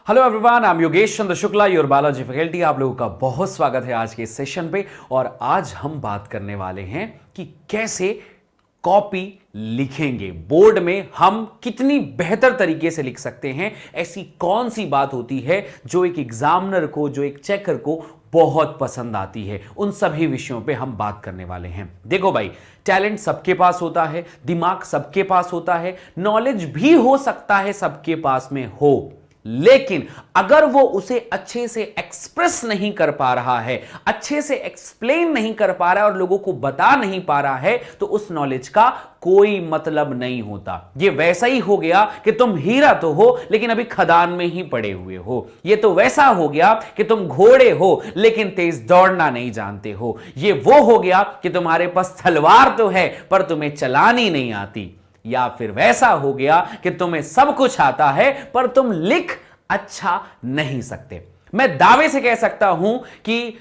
Hello everyone, I am Yogesh Chandra Shukla, your biology faculty. आप लोगों का बहुत स्वागत है आज के इस सेशन पे। और आज हम बात करने वाले हैं कि कैसे कॉपी लिखेंगे बोर्ड में, हम कितनी बेहतर तरीके से लिख सकते हैं। ऐसी कौन सी बात होती है जो एक एग्जामिनर को, जो एक चेकर को बहुत पसंद आती है। उन सभी विषयों पे हम बात करने वाले हैं। देखो भाई, टैलेंट सबके पास होता है, दिमाग सबके पास होता है, नॉलेज भी हो सकता है सबके पास में हो, लेकिन अगर वो उसे अच्छे से एक्सप्रेस नहीं कर पा रहा है, अच्छे से एक्सप्लेन नहीं कर पा रहा है और लोगों को बता नहीं पा रहा है, तो उस नॉलेज का कोई मतलब नहीं होता। ये वैसा ही हो गया कि तुम हीरा तो हो लेकिन अभी खदान में ही पड़े हुए हो। ये तो वैसा हो गया कि तुम घोड़े हो लेकिन तेज दौड़ना नहीं जानते हो। ये वो हो गया कि तुम्हारे पास तलवार तो है पर तुम्हें चलानी नहीं आती। या फिर वैसा हो गया कि तुम्हें सब कुछ आता है पर तुम लिख अच्छा नहीं सकते। मैं दावे से कह सकता हूं कि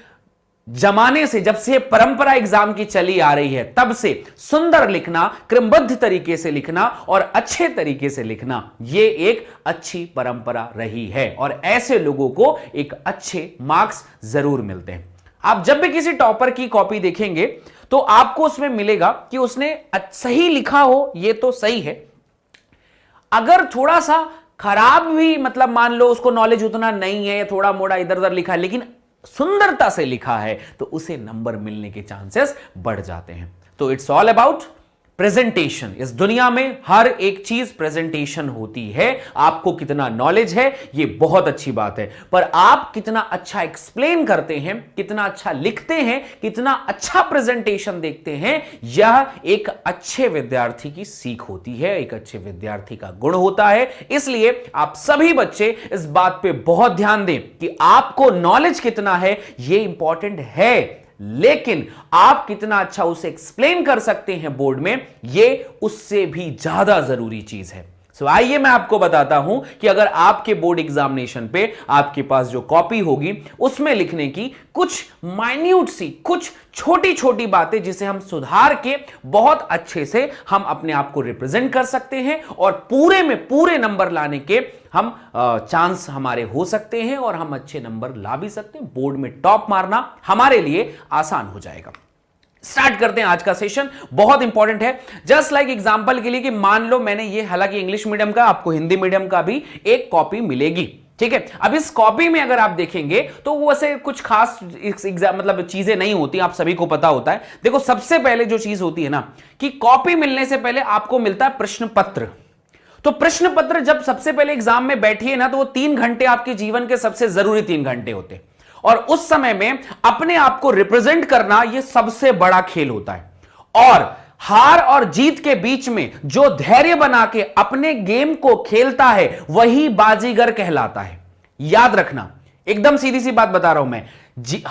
जमाने से, जब से परंपरा एग्जाम की चली आ रही है, तब से सुंदर लिखना, क्रमबद्ध तरीके से लिखना और अच्छे तरीके से लिखना, यह एक अच्छी परंपरा रही है और ऐसे लोगों को एक अच्छे मार्क्स जरूर मिलते हैं। आप जब भी किसी टॉपर की कॉपी देखेंगे तो आपको उसमें मिलेगा कि उसने सही लिखा हो, यह तो सही है। अगर थोड़ा सा खराब भी, मतलब मान लो उसको नॉलेज उतना नहीं है, थोड़ा मोड़ा इधर उधर लिखा है, लेकिन सुंदरता से लिखा है, तो उसे नंबर मिलने के चांसेस बढ़ जाते हैं। तो इट्स ऑल अबाउट प्रेजेंटेशन। इस दुनिया में हर एक चीज प्रेजेंटेशन होती है। आपको कितना नॉलेज है ये बहुत अच्छी बात है, पर आप कितना अच्छा एक्सप्लेन करते हैं, कितना अच्छा लिखते हैं, कितना अच्छा प्रेजेंटेशन देखते हैं, यह एक अच्छे विद्यार्थी की सीख होती है, एक अच्छे विद्यार्थी का गुण होता है। इसलिए आप सभी बच्चे इस बात पे बहुत ध्यान दें कि आपको नॉलेज कितना है ये इंपॉर्टेंट है, लेकिन आप कितना अच्छा उसे एक्सप्लेन कर सकते हैं बोर्ड में, यह उससे भी ज्यादा जरूरी चीज है। सो आइए मैं आपको बताता हूं कि अगर आपके बोर्ड एग्जामिनेशन पे आपके पास जो कॉपी होगी उसमें लिखने की कुछ माइन्यूट सी, कुछ छोटी छोटी बातें जिसे हम सुधार के बहुत अच्छे से हम अपने आप को रिप्रेजेंट कर सकते हैं और पूरे में पूरे नंबर लाने के हम चांस हमारे हो सकते हैं और हम अच्छे नंबर ला भी सकते हैं। बोर्ड में टॉप मारना हमारे लिए आसान हो जाएगा। स्टार्ट करते हैं आज का सेशन, बहुत इंपॉर्टेंट है। जस्ट लाइक एग्जांपल के लिए कि मान लो मैंने ये, हालांकि इंग्लिश मीडियम का, आपको हिंदी मीडियम का भी एक कॉपी मिलेगी, ठीक है। अब इस कॉपी में अगर आप देखेंगे तो वो ऐसे कुछ खास एग्जाम मतलब चीजें नहीं होती, आप सभी को पता होता है। देखो, सबसे पहले जो चीज होती है ना कि कॉपी मिलने से पहले आपको मिलता है प्रश्न पत्र। तो प्रश्न पत्र जब सबसे पहले एग्जाम में बैठिए ना, तो वो 3 घंटे आपके जीवन के सबसे जरूरी 3 घंटे होते हैं और उस समय में अपने आप को रिप्रेजेंट करना यह सबसे बड़ा खेल होता है। और हार और जीत के बीच में जो धैर्य बना के अपने गेम को खेलता है वही बाजीगर कहलाता है। याद रखना, एकदम सीधी सी बात बता रहा हूं मैं।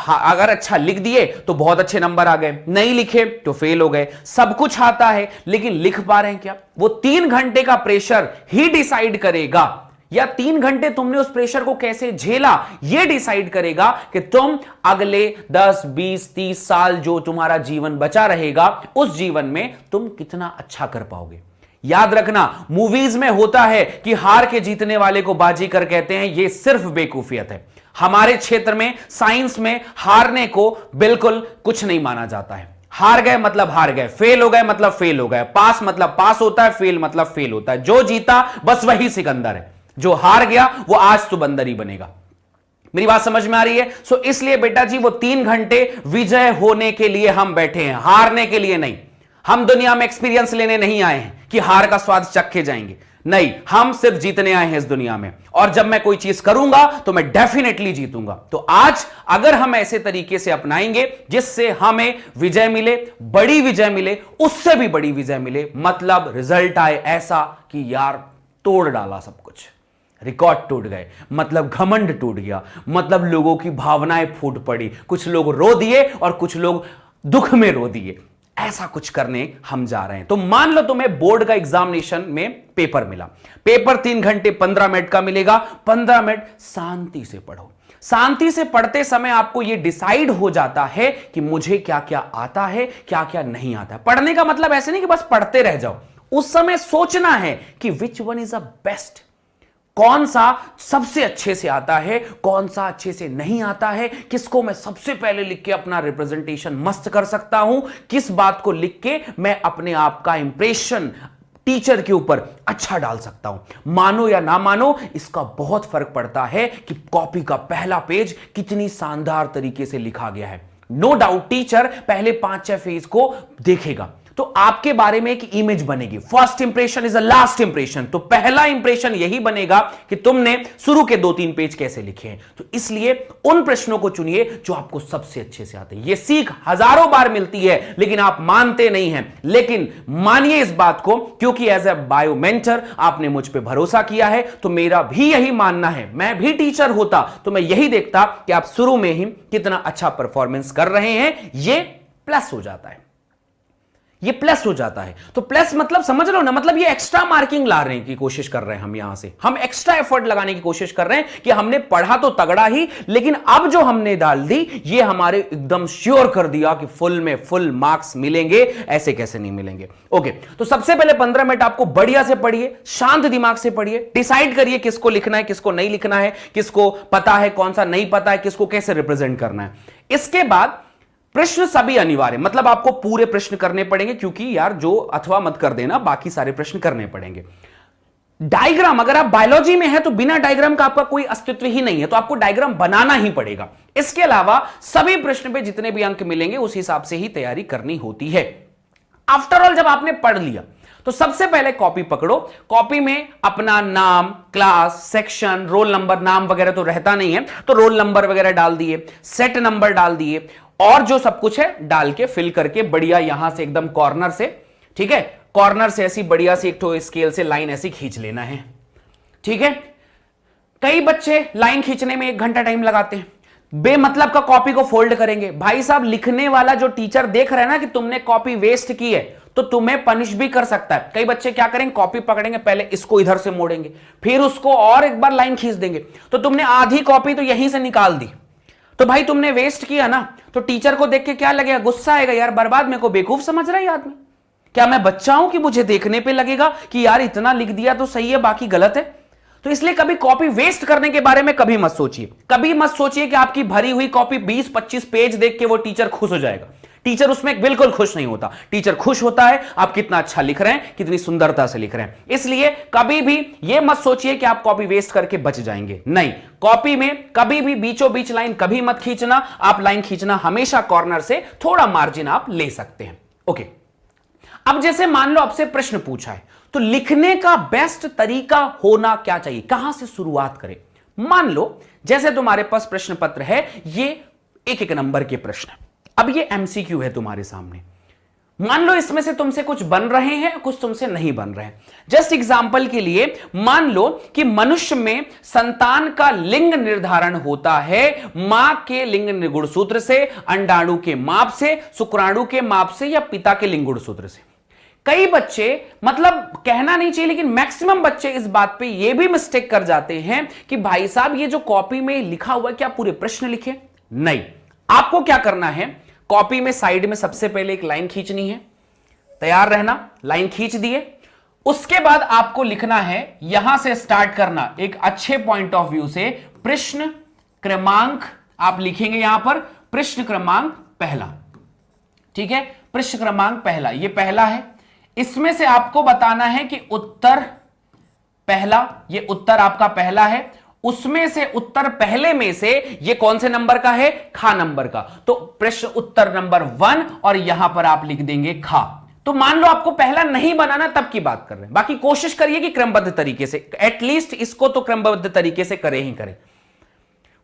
अगर अच्छा लिख दिए तो बहुत अच्छे नंबर आ गए, नहीं लिखे तो फेल हो गए। सब कुछ आता है लेकिन लिख पा रहे हैं क्या, वो 3 घंटे का प्रेशर ही डिसाइड करेगा, या 3 घंटे तुमने उस प्रेशर को कैसे झेला यह डिसाइड करेगा कि तुम अगले 10, 20, 30 साल जो तुम्हारा जीवन बचा रहेगा उस जीवन में तुम कितना अच्छा कर पाओगे। याद रखना, मूवीज में होता है कि हार के जीतने वाले को बाजीगर कहते हैं, यह सिर्फ बेवकूफियत है। हमारे क्षेत्र में, साइंस में, हारने को बिल्कुल कुछ नहीं माना जाता है। हार गए मतलब हार गए, फेल हो गए मतलब फेल हो गए, पास मतलब पास होता है, फेल मतलब फेल होता है। जो जीता बस वही सिकंदर है, जो हार गया वो आज तो बंदर ही बनेगा। मेरी बात समझ में आ रही है? सो इसलिए बेटा जी, वो 3 घंटे विजय होने के लिए हम बैठे हैं, हारने के लिए नहीं। हम दुनिया में एक्सपीरियंस लेने नहीं आए हैं कि हार का स्वाद चखे जाएंगे, नहीं, हम सिर्फ जीतने आए हैं इस दुनिया में। और जब मैं कोई चीज करूंगा तो मैं डेफिनेटली जीतूंगा। तो आज अगर हम ऐसे तरीके से अपनाएंगे जिससे हमें विजय मिले, बड़ी विजय मिले, उससे भी बड़ी विजय मिले, मतलब रिजल्ट आए ऐसा कि यार तोड़ डाला सब कुछ, रिकॉर्ड टूट गए, मतलब घमंड टूट गया, मतलब लोगों की भावनाएं फूट पड़ी, कुछ लोग रो दिए और कुछ लोग दुख में रो दिए, ऐसा कुछ करने हम जा रहे हैं। तो मान लो तुम्हें बोर्ड का एग्जामिनेशन में पेपर मिला, पेपर 3 घंटे 15 मिनट का मिलेगा, 15 मिनट शांति से पढ़ो। शांति से पढ़ते समय आपको यह डिसाइड हो जाता है कि मुझे क्या क्या आता है, क्या क्या नहीं आता है। पढ़ने का मतलब ऐसे नहीं कि बस पढ़ते रह जाओ, उस समय सोचना है कि which one is a best, कौन सा सबसे अच्छे से आता है, कौन सा अच्छे से नहीं आता है, किसको मैं सबसे पहले लिख के अपना रिप्रेजेंटेशन मस्त कर सकता हूं, किस बात को लिख के मैं अपने आप का इंप्रेशन टीचर के ऊपर अच्छा डाल सकता हूं। मानो या ना मानो, इसका बहुत फर्क पड़ता है कि कॉपी का पहला पेज कितनी शानदार तरीके से लिखा गया है। नो डाउट टीचर पहले 5-6 पेज को देखेगा तो आपके बारे में एक इमेज बनेगी। First impression is a last impression. तो पहला इंप्रेशन यही बनेगा कि तुमने शुरू के 2-3 पेज कैसे लिखे हैं। तो इसलिए उन प्रश्नों को चुनिए जो आपको सबसे अच्छे से आते हैं। यह सीख हजारों बार मिलती है लेकिन आप मानते नहीं हैं। लेकिन मानिए इस बात को, क्योंकि एज ए बायो मेंटर आपने मुझ पर भरोसा किया है, तो मेरा भी यही मानना है। मैं भी टीचर होता तो मैं यही देखता कि आप शुरू में ही कितना अच्छा परफॉर्मेंस कर रहे हैं। ये प्लस हो जाता है, ये प्लस हो जाता है। तो प्लस मतलब समझ लो ना, मतलब ये एक्स्ट्रा मार्किंग ला रहे हैं की कोशिश कर रहे हैं हम। यहां से हम एक्स्ट्रा एफर्ट लगाने की कोशिश कर रहे हैं कि हमने पढ़ा तो तगड़ा ही, लेकिन अब जो हमने डाल दी ये हमारे एकदम श्योर कर दिया कि फुल में फुल मार्क्स मिलेंगे। ऐसे कैसे नहीं मिलेंगे। ओके, तो सबसे पहले 15 मिनट आपको बढ़िया से पढ़िए, शांत दिमाग से पढ़िए, डिसाइड करिए किसको लिखना है, किसको नहीं लिखना है, किसको पता है, कौन सा नहीं पता है, किसको कैसे रिप्रेजेंट करना है। इसके बाद प्रश्न सभी अनिवार्य, मतलब आपको पूरे प्रश्न करने पड़ेंगे, क्योंकि यार जो अथवा मत कर देना, बाकी सारे प्रश्न करने पड़ेंगे। डायग्राम, अगर आप बायोलॉजी में है तो बिना डायग्राम का आपका कोई अस्तित्व ही नहीं है, तो आपको डायग्राम बनाना ही पड़ेगा। इसके अलावा सभी प्रश्न पे जितने भी अंक मिलेंगे उस हिसाब से ही तैयारी करनी होती है। आफ्टर ऑल जब आपने पढ़ लिया तो सबसे पहले कॉपी पकड़ो। कॉपी में अपना नाम, क्लास, सेक्शन, रोल नंबर, नाम वगैरह तो रहता नहीं है तो रोल नंबर वगैरह डाल दिए, सेट नंबर डाल दिए, और जो सब कुछ है डाल के फिल करके बढ़िया यहां से एकदम कॉर्नर से, ठीक है, कॉर्नर से ऐसी बढ़िया सी एक तो स्केल से लाइन ऐसी खींच लेना है। ठीक है, कई बच्चे लाइन खींचने में 1 घंटा टाइम लगाते हैं, बेमतलब का कॉपी को फोल्ड करेंगे। भाई साहब, लिखने वाला जो टीचर देख रहा है ना कि तुमने कॉपी वेस्ट की है तो तुम्हें पनिश भी कर सकता है। कई बच्चे क्या करेंगे, कॉपी पकड़ेंगे, पहले इसको इधर से मोड़ेंगे, फिर उसको और एक बार लाइन खींच देंगे, तो तुमने आधी कॉपी तो यहीं से निकाल दी, तो भाई तुमने वेस्ट किया ना। तो टीचर को देख के क्या लगेगा, गुस्सा आएगा, यार बर्बाद, मेरे को बेवकूफ समझ रहा है आदमी, क्या मैं बच्चा हूं कि मुझे देखने पे लगेगा कि यार इतना लिख दिया तो सही है बाकी गलत है। तो इसलिए कभी कॉपी वेस्ट करने के बारे में कभी मत सोचिए। कभी मत सोचिए कि आपकी भरी हुई कॉपी 20-25 पेज देख के वो टीचर खुश हो जाएगा। टीचर उसमें बिल्कुल खुश नहीं होता। टीचर खुश होता है आप कितना अच्छा लिख रहे हैं, कितनी सुंदरता से लिख रहे हैं। इसलिए कभी भी यह मत सोचिए कि आप कॉपी वेस्ट करके बच जाएंगे, नहीं। कॉपी में कभी भी बीचों बीच लाइन कभी मत खींचना। आप लाइन खींचना हमेशा कॉर्नर से, थोड़ा मार्जिन आप ले सकते हैं। ओके, अब जैसे मान लो आपसे प्रश्न पूछा है तो लिखने का बेस्ट तरीका होना क्या चाहिए, कहां से शुरुआत करें। मान लो जैसे तुम्हारे पास प्रश्न पत्र है, ये 1-1 नंबर के प्रश्न, अब ये एमसीक्यू है तुम्हारे सामने। मान लो इसमें से तुमसे कुछ बन रहे हैं, कुछ तुमसे नहीं बन रहे हैं। जस्ट एग्जांपल के लिए मान लो कि मनुष्य में संतान का लिंग निर्धारण होता है मां के लिंग गुणसूत्र से, अंडाणु के माप से, शुक्राणु के माप से, या पिता के लिंग गुणसूत्र से। कई बच्चे, मतलब कहना नहीं चाहिए लेकिन मैक्सिमम बच्चे इस बात पे ये भी मिस्टेक कर जाते हैं कि भाई साहब ये जो कॉपी में लिखा हुआ है क्या पूरे प्रश्न लिखे। नहीं, आपको क्या करना है, कॉपी में साइड में सबसे पहले एक लाइन खींचनी है, तैयार रहना। लाइन खींच दिए, उसके बाद आपको लिखना है, यहां से स्टार्ट करना एक अच्छे पॉइंट ऑफ व्यू से, प्रश्न क्रमांक आप लिखेंगे यहां पर, प्रश्न क्रमांक पहला। ठीक है, प्रश्न क्रमांक पहला, ये पहला है। इसमें से आपको बताना है कि उत्तर पहला, ये उत्तर आपका पहला है, उसमें से उत्तर पहले में से ये कौन से नंबर का है, खा नंबर का। तो प्रश्न उत्तर नंबर 1 और यहां पर आप लिख देंगे खा। तो मान लो आपको पहला नहीं बनाना, तब की बात कर रहे हैं। बाकी कोशिश करिए कि क्रमबद्ध तरीके से, एटलीस्ट इसको तो क्रमबद्ध तरीके से करें ही करें।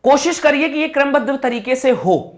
कोशिश करिए कि ये क्रमबद्ध तरीके से हो।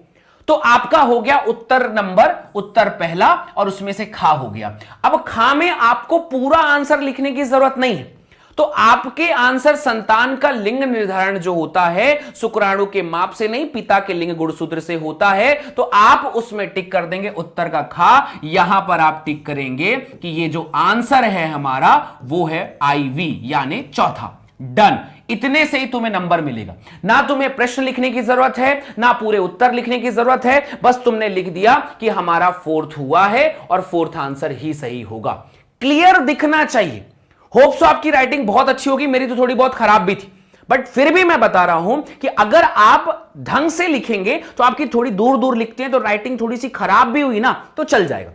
तो आपका हो गया उत्तर नंबर, उत्तर पहला, और उसमें से खा हो गया। अब खा में आपको पूरा आंसर लिखने की जरूरत नहीं है, तो आपके आंसर संतान का लिंग निर्धारण जो होता है शुक्राणु के माप से नहीं, पिता के लिंग गुणसूत्र से होता है। तो आप उसमें टिक कर देंगे उत्तर का खा। यहां पर आप टिक करेंगे कि ये जो आंसर है हमारा वो है IV, यानी चौथा। डन। इतने से ही तुम्हें नंबर मिलेगा। ना तुम्हें प्रश्न लिखने की जरूरत है, ना पूरे उत्तर लिखने की जरूरत है, बस तुमने लिख दिया कि हमारा 4th हुआ है और 4th आंसर ही सही होगा। क्लियर दिखना चाहिए, होप सो आपकी राइटिंग बहुत अच्छी होगी, मेरी तो थोड़ी बहुत खराब भी थी, बट फिर भी मैं बता रहा हूं कि अगर आप ढंग से लिखेंगे तो आपकी थोड़ी दूर दूर लिखते हैं तो राइटिंग थोड़ी सी खराब भी हुई ना तो चल जाएगा,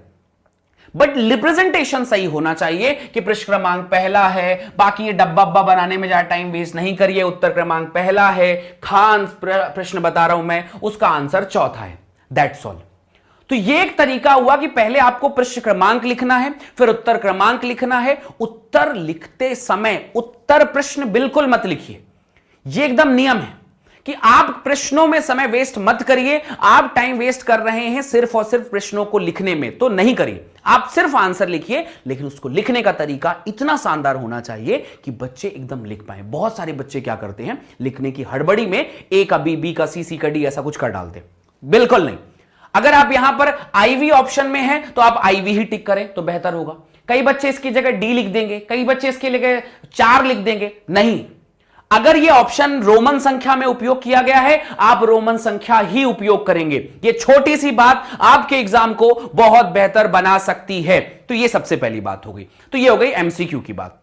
बट रिप्रेजेंटेशन सही होना चाहिए कि पृष्ठ क्रमांक पहला है, बाकी ये डब्बा अब्बा बनाने में ज्यादा टाइम वेस्ट नहीं करिए, उत्तर क्रमांक पहला है, खान प्रश्न बता रहा हूं मैं, उसका आंसर चौथा है, दैट्स ऑल। तो ये एक तरीका हुआ कि पहले आपको पृष्ठ क्रमांक लिखना है, फिर उत्तर क्रमांक लिखना है। उत्तर लिखते समय उत्तर प्रश्न बिल्कुल मत लिखिए, ये एकदम नियम है कि आप प्रश्नों में समय वेस्ट मत करिए। आप टाइम वेस्ट कर रहे हैं सिर्फ और सिर्फ प्रश्नों को लिखने में, तो नहीं करिए, आप सिर्फ आंसर लिखिए, लेकिन उसको लिखने का तरीका इतना शानदार होना चाहिए कि बच्चे एकदम लिख पाए। बहुत सारे बच्चे क्या करते हैं, लिखने की हड़बड़ी में ए का बी, बी का सी, सी का डी ऐसा कुछ कर डालते हैं, बिल्कुल नहीं। अगर आप यहां पर आईवी ऑप्शन में है तो आप आईवी ही टिक करें तो बेहतर होगा। कई बच्चे इसकी जगह डी लिख देंगे, कई बच्चे इसके लिए 4 लिख देंगे, नहीं। अगर यह ऑप्शन रोमन संख्या में उपयोग किया गया है, आप रोमन संख्या ही उपयोग करेंगे। यह छोटी सी बात आपके एग्जाम को बहुत बेहतर बना सकती है। तो यह सबसे पहली बात हो गई। तो यह हो गई एमसीक्यू की बात।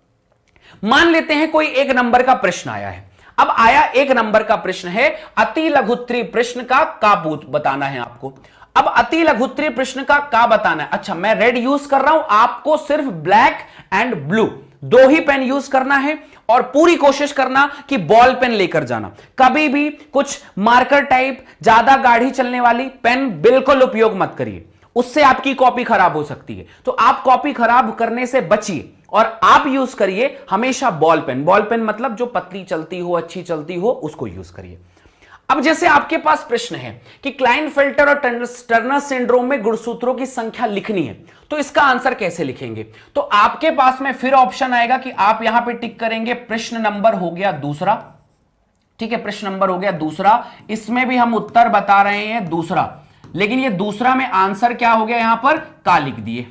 मान लेते हैं कोई 1 नंबर का प्रश्न आया है। अब आया 1 नंबर का प्रश्न है, अति लघुत्तरीय प्रश्न का बताना है आपको। अब अति लघुत्तरीय प्रश्न का बताना है। अच्छा, मैं रेड यूज कर रहा हूं, आपको सिर्फ ब्लैक एंड ब्लू 2 ही पेन यूज करना है और पूरी कोशिश करना कि बॉल पेन लेकर जाना। कभी भी कुछ मार्कर टाइप ज्यादा गाढ़ी चलने वाली पेन बिल्कुल उपयोग मत करिए, उससे आपकी कॉपी खराब हो सकती है। तो आप कॉपी खराब करने से बचिए और आप यूज करिए हमेशा बॉल पेन। बॉल पेन मतलब जो पतली चलती हो, अच्छी चलती हो, उसको यूज करिए। अब जैसे आपके पास प्रश्न है कि क्लाइनफेल्टर और टर्नर सिंड्रोम में गुणसूत्रों की संख्या लिखनी है, तो इसका आंसर कैसे लिखेंगे? तो आपके पास में फिर ऑप्शन आएगा कि आप यहां पे टिक करेंगे प्रश्न नंबर हो गया दूसरा, ठीक है, प्रश्न नंबर हो गया दूसरा। इसमें भी हम उत्तर बता रहे हैं दूसरा, लेकिन ये दूसरा में आंसर क्या हो गया, यहां पर का लिख दिए,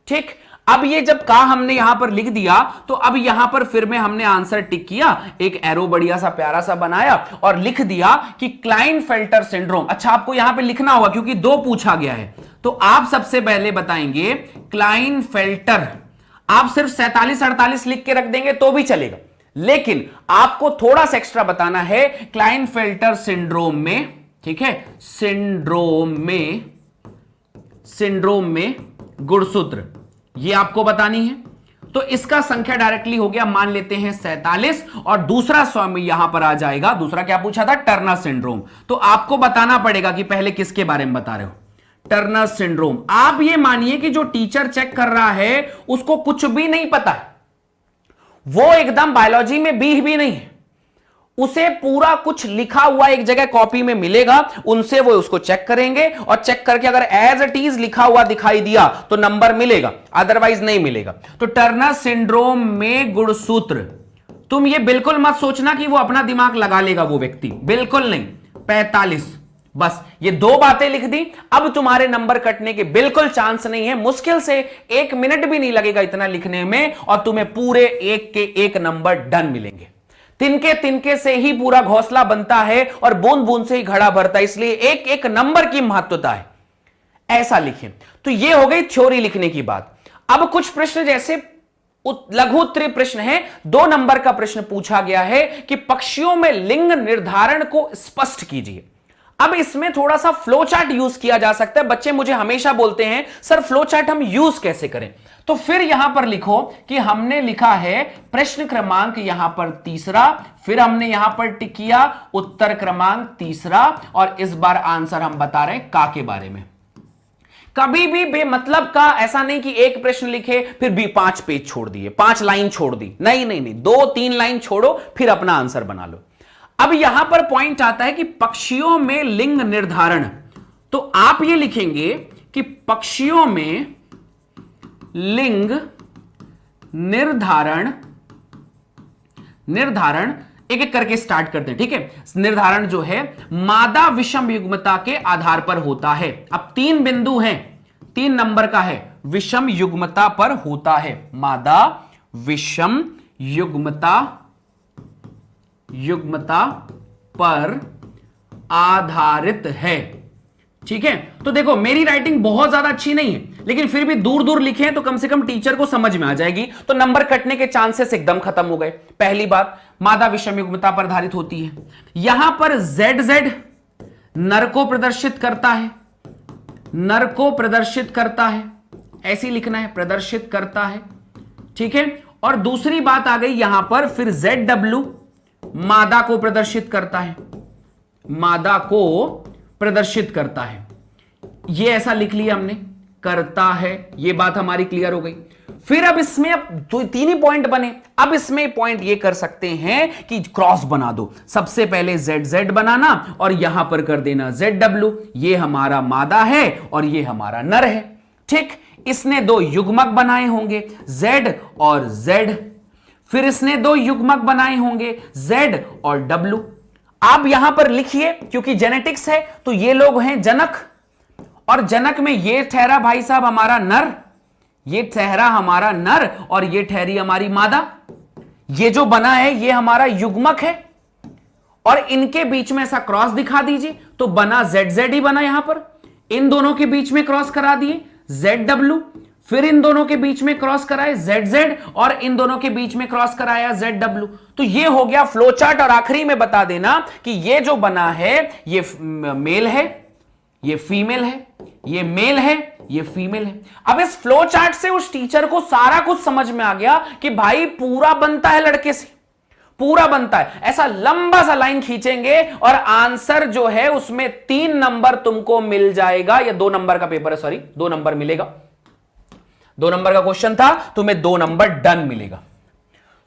ठीक। अब ये जब का हमने यहां पर लिख दिया तो अब यहां पर फिर में हमने आंसर टिक किया, एक एरो बढ़िया सा प्यारा सा बनाया और लिख दिया कि क्लाइनफेल्टर सिंड्रोम। अच्छा, आपको यहां पे लिखना होगा क्योंकि 2 पूछा गया है, तो आप सबसे पहले बताएंगे क्लाइनफेल्टर। आप सिर्फ 47-48 लिख के रख देंगे तो भी चलेगा, लेकिन आपको थोड़ा सा एक्स्ट्रा बताना है क्लाइनफेल्टर सिंड्रोम में, ठीक है, सिंड्रोम में गुणसूत्र ये आपको बतानी है। तो इसका संख्या डायरेक्टली हो गया, मान लेते हैं 47, और दूसरा स्वामी यहां पर आ जाएगा। दूसरा क्या पूछा था, टर्नर सिंड्रोम। तो आपको बताना पड़ेगा कि पहले किसके बारे में बता रहे हो, टर्नर सिंड्रोम। आप ये मानिए कि जो टीचर चेक कर रहा है उसको कुछ भी नहीं पता है, वो एकदम बायोलॉजी में भी नहीं है, उसे पूरा कुछ लिखा हुआ एक जगह कॉपी में मिलेगा, उनसे वो उसको चेक करेंगे और चेक करके अगर एज इट इज लिखा हुआ दिखाई दिया तो नंबर मिलेगा, अदरवाइज नहीं मिलेगा। तो टर्नर सिंड्रोम में गुणसूत्र, तुम ये बिल्कुल मत सोचना कि वो अपना दिमाग लगा लेगा वो व्यक्ति, बिल्कुल नहीं। 45, बस ये 2 बातें लिख दी। अब तुम्हारे नंबर कटने के बिल्कुल चांस नहीं है, मुश्किल से 1 मिनट भी नहीं लगेगा इतना लिखने में, और तुम्हें पूरे 1 के 1 नंबर डन मिलेंगे। तिनके तिनके से ही पूरा घोंसला बनता है और बूंद बूंद से ही घड़ा भरता है, इसलिए 1 1 नंबर की महत्वता है, ऐसा लिखें। तो ये हो गई थ्योरी लिखने की बात। अब कुछ प्रश्न जैसे लघु उत्तरीय प्रश्न है, 2 नंबर का प्रश्न पूछा गया है कि पक्षियों में लिंग निर्धारण को स्पष्ट कीजिए। अब इसमें थोड़ा सा फ्लो चार्ट यूज किया जा सकता है। बच्चे मुझे हमेशा बोलते हैं सर फ्लो चार्ट हम यूज कैसे करें, तो फिर यहां पर लिखो कि हमने लिखा है प्रश्न क्रमांक यहां पर तीसरा, फिर हमने यहां पर टिक किया उत्तर क्रमांक तीसरा, और इस बार आंसर हम बता रहे हैं का के बारे में। कभी भी बेमतलब का ऐसा नहीं कि एक प्रश्न लिखे फिर भी 5 पेज छोड़ दिए, 5 लाइन छोड़ दी, नहीं, 2-3 लाइन छोड़ो फिर अपना आंसर बना लो। अब यहां पर पॉइंट आता है कि पक्षियों में लिंग निर्धारण, तो आप ये लिखेंगे कि पक्षियों में लिंग निर्धारण एक एक करके स्टार्ट करते हैं, ठीक है। निर्धारण जो है मादा विषम युग्मता के आधार पर होता है। अब 3 बिंदु हैं, 3 नंबर का है, विषम युग्मता पर होता है, मादा विषम युग्मता पर आधारित है, ठीक है, तो देखो मेरी राइटिंग बहुत ज्यादा अच्छी नहीं है, लेकिन फिर भी दूर दूर लिखे हैं तो कम से कम टीचर को समझ में आ जाएगी, तो नंबर कटने के चांसेस एकदम खत्म हो गए। पहली बात, मादा विषम युग्मता पर आधारित होती है। यहां पर ZZ नर को प्रदर्शित करता है, नर को प्रदर्शित करता है, ऐसी लिखना है, प्रदर्शित करता है, ठीक है। और दूसरी बात आ गई यहां पर, फिर ZW मादा को प्रदर्शित करता है, मादा को प्रदर्शित करता है, ये ऐसा लिख लिया हमने, करता है, ये बात हमारी क्लियर हो गई। फिर अब इसमें अब तीन ही पॉइंट बने, अब इसमें पॉइंट ये कर सकते हैं कि क्रॉस बना दो। सबसे पहले ZZ बनाना और यहां पर कर देना ZW, ये हमारा मादा है और ये हमारा नर है, ठीक। इसने दो युग्मक बनाए होंगे Z और Z, फिर इसने दो युग्मक बनाए होंगे Z और W। आप यहां पर लिखिए, क्योंकि जेनेटिक्स है तो ये लोग हैं जनक, और जनक में ये ठहरा भाई साहब हमारा नर, ये ठहरा हमारा नर और ये ठहरी हमारी मादा। ये जो बना है ये हमारा युग्मक है और इनके बीच में ऐसा क्रॉस दिखा दीजिए तो बना ZZ ही बना। यहां पर इन दोनों के बीच में क्रॉस करा दिए ZW, फिर इन दोनों के बीच में क्रॉस कराए ZZ और इन दोनों के बीच में क्रॉस कराया ZW। तो ये हो गया फ्लो चार्ट। और आखिरी में बता देना कि ये जो बना है ये मेल है, ये फीमेल है, ये मेल है, ये फीमेल है। अब इस फ्लो चार्ट से उस टीचर को सारा कुछ समझ में आ गया कि भाई पूरा बनता है लड़के से, पूरा बनता है। ऐसा लंबा सा लाइन खींचेंगे और आंसर जो है उसमें 3 नंबर तुमको मिल जाएगा, या 2 नंबर का पेपर है, सॉरी 2 नंबर मिलेगा, 2 नंबर का क्वेश्चन था, तुम्हें 2 नंबर डन मिलेगा।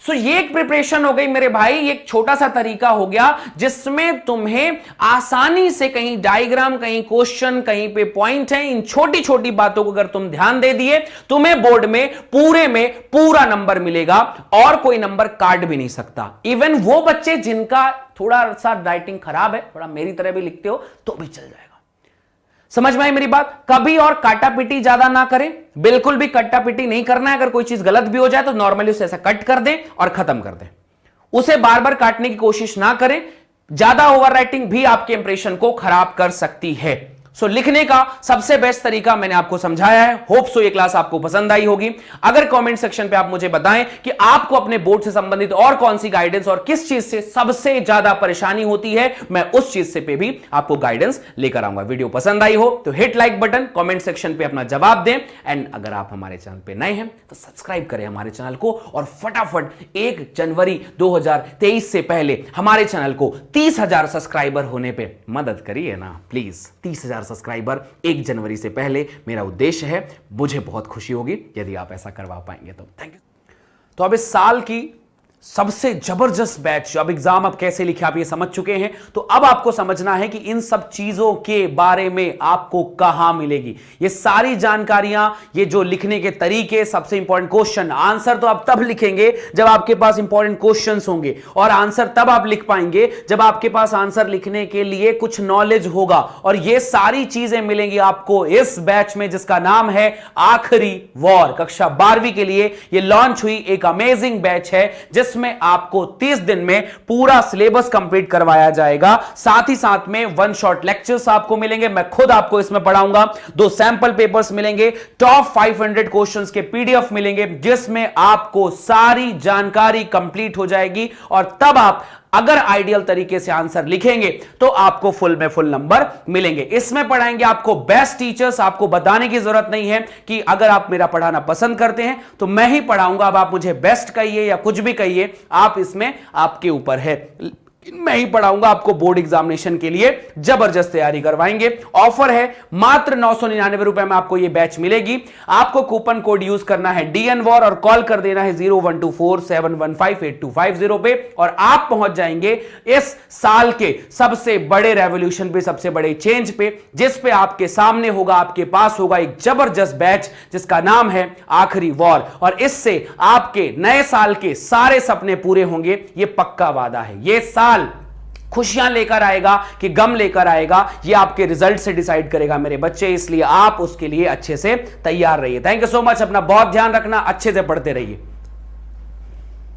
सो ये एक प्रिपरेशन हो गई मेरे भाई, एक छोटा सा तरीका हो गया जिसमें तुम्हें आसानी से कहीं डायग्राम, कहीं क्वेश्चन, कहीं पे पॉइंट है, इन छोटी छोटी बातों को अगर तुम ध्यान दे दिए तुम्हें बोर्ड में पूरे में पूरा नंबर मिलेगा और कोई नंबर काट भी नहीं सकता। इवन वो बच्चे जिनका थोड़ा सा राइटिंग खराब है, थोड़ा मेरी तरह भी लिखते हो तो भी चल जाएगा। समझ में आई मेरी बात? कभी और काटा पिटी ज्यादा ना करें, बिल्कुल भी कट्टा पिटी नहीं करना है। अगर कोई चीज गलत भी हो जाए तो नॉर्मली उसे ऐसा कट कर दें और खत्म कर दें, उसे बार बार काटने की कोशिश ना करें। ज्यादा ओवर राइटिंग भी आपके इंप्रेशन को खराब कर सकती है। सो लिखने का सबसे बेस्ट तरीका मैंने आपको समझाया है। होप सो ये क्लास आपको पसंद आई होगी। अगर कमेंट सेक्शन पे आप मुझे बताएं कि आपको अपने बोर्ड से संबंधित और कौन सी गाइडेंस और किस चीज से सबसे ज्यादा परेशानी होती है, मैं उस चीज से पे भी आपको गाइडेंस लेकर आऊंगा। वीडियो पसंद आई हो तो hit like button, comment section पे अपना जवाब दें, एंड अगर आप हमारे चैनल पे नए हैं तो सब्सक्राइब करें हमारे चैनल को और फटाफट 1 जनवरी 2023 से पहले हमारे चैनल को 30,000 सब्सक्राइबर होने पे मदद करिए ना प्लीज। 30,000 सब्सक्राइबर 1 जनवरी से पहले मेरा उद्देश्य है। मुझे बहुत खुशी होगी यदि आप ऐसा करवा पाएंगे तो थैंक यू। तो अब इस साल की सबसे जबरदस्त बैच, अब एग्जाम अब कैसे लिखे आप ये समझ चुके हैं, तो अब आपको समझना है कि इन सब चीजों के बारे में आपको कहां मिलेगी ये सारी जानकारियां, ये जो लिखने के तरीके, सबसे इंपॉर्टेंट क्वेश्चन आंसर तो आप तब लिखेंगे जब आपके पास इंपॉर्टेंट क्वेश्चंस होंगे, और आंसर तब आप लिख पाएंगे जब आपके पास आंसर लिखने के लिए कुछ नॉलेज होगा। और ये सारी चीजें मिलेंगी आपको इस बैच में जिसका नाम है आखिरी वॉर। कक्षा 12वीं के लिए ये लॉन्च हुई एक अमेजिंग बैच है जिसमें आपको 30 दिन में पूरा सिलेबस कंप्लीट करवाया जाएगा। साथ ही साथ में 1 शॉट लेक्चर्स आपको मिलेंगे, मैं खुद आपको इसमें पढ़ाऊंगा। 2 सैंपल पेपर्स मिलेंगे, टॉप 500 क्वेश्चंस के पीडीएफ मिलेंगे जिसमें आपको सारी जानकारी कंप्लीट हो जाएगी। और तब आप अगर आइडियल तरीके से आंसर लिखेंगे तो आपको फुल में फुल नंबर मिलेंगे। इसमें पढ़ाएंगे आपको बेस्ट टीचर्स, आपको बताने की जरूरत नहीं है कि अगर आप मेरा पढ़ाना पसंद करते हैं तो मैं ही पढ़ाऊंगा। अब आप मुझे बेस्ट कहिए या कुछ भी कहिए, आप इसमें आपके ऊपर है, मैं ही पढ़ाऊंगा। आपको बोर्ड एग्जामिनेशन के लिए जबरदस्त तैयारी करवाएंगे। ऑफर है मात्र 999 रुपए में आपको यह बैच मिलेगी। आपको कूपन कोड यूज करना है DN वॉर और कॉल कर देना है 0124715825 पे और आप पहुंच जाएंगे इस साल के सबसे बड़े रेवोल्यूशन पे, सबसे बड़े चेंज पे, जिस पे आपके सामने होगा, आपके पास होगा एक जबरदस्त बैच जिसका नाम है आखिरी वॉर। और इससे आपके नए साल के सारे सपने पूरे होंगे, यह पक्का वादा है। यह साल खुशियां लेकर आएगा कि गम लेकर आएगा, यह आपके रिजल्ट से डिसाइड करेगा मेरे बच्चे, इसलिए आप उसके लिए अच्छे से तैयार रहिए। Thank you so much. अपना बहुत ध्यान रखना, अच्छे से पढ़ते रहिए।